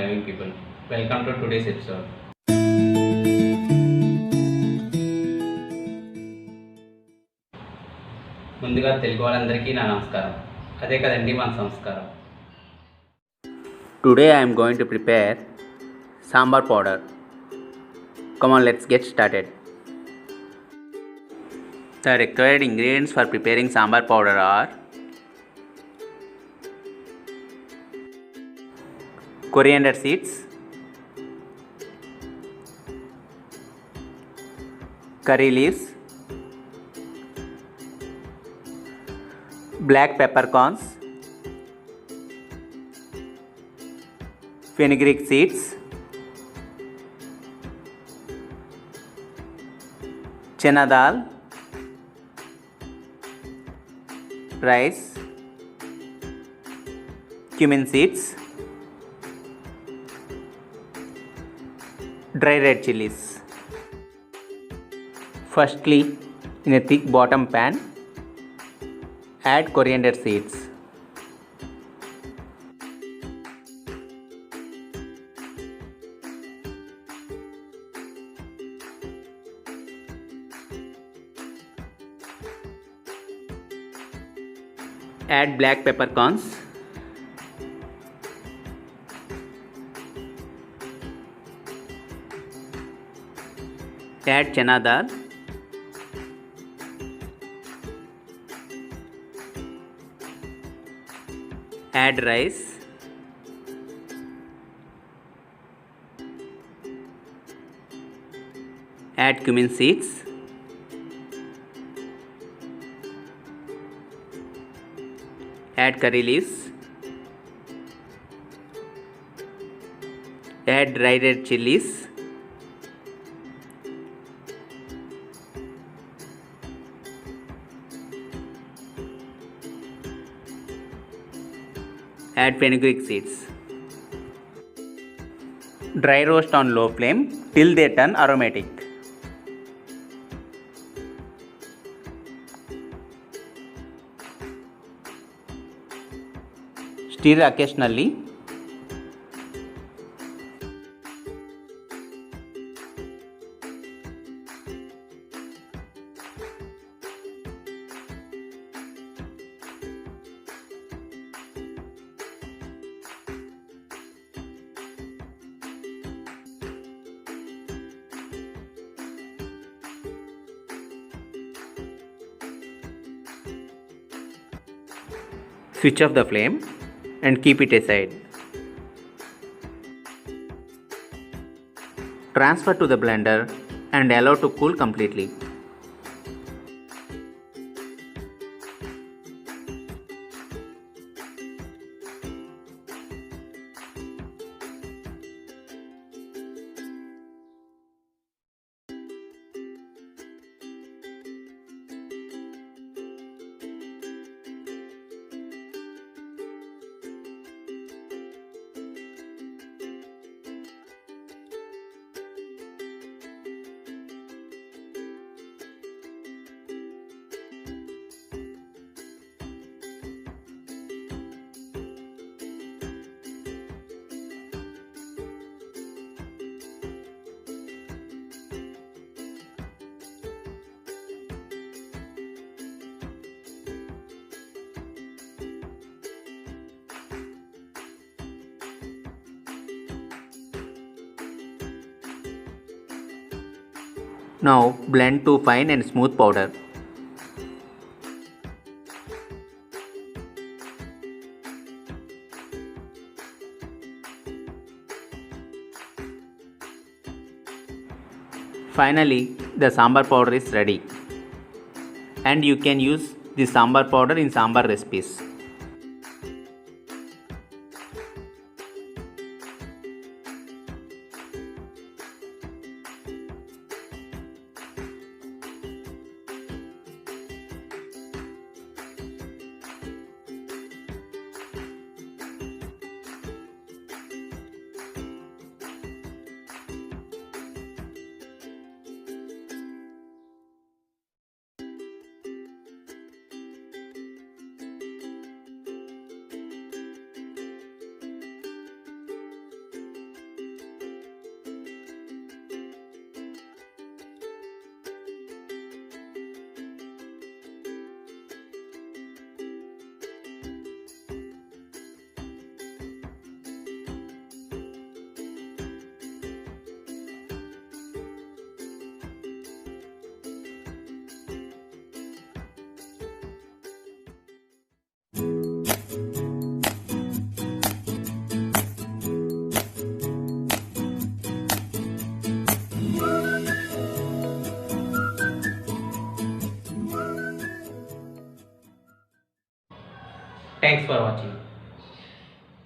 loving people. Welcome to today's episode. ముందుగా తెలుగు వాళ్ళందరికీ నా నమస్కారం. అదే కదండి మన సంస్కారం. Today I am going to prepare sambar powder. Come on, let's get started. The required ingredients for preparing sambar powder are coriander seeds, curry leaves, black peppercorns, fenugreek seeds, chana dal, rice, cumin seeds, dry red chilies. Firstly, in a thick bottom pan, add coriander seeds. Add black peppercorns. Add chana dal. Add rice. Add cumin seeds. Add curry leaves. Add dry red chilies. Add fenugreek seeds. Dry roast on low flame till they turn aromatic. Stir occasionally. Switch off the flame and keep it aside. Transfer to the blender and allow to cool completely. Now blend to fine and smooth powder. Finally, the sambar powder is ready. And you can use the sambar powder in sambar recipes. Thanks for watching.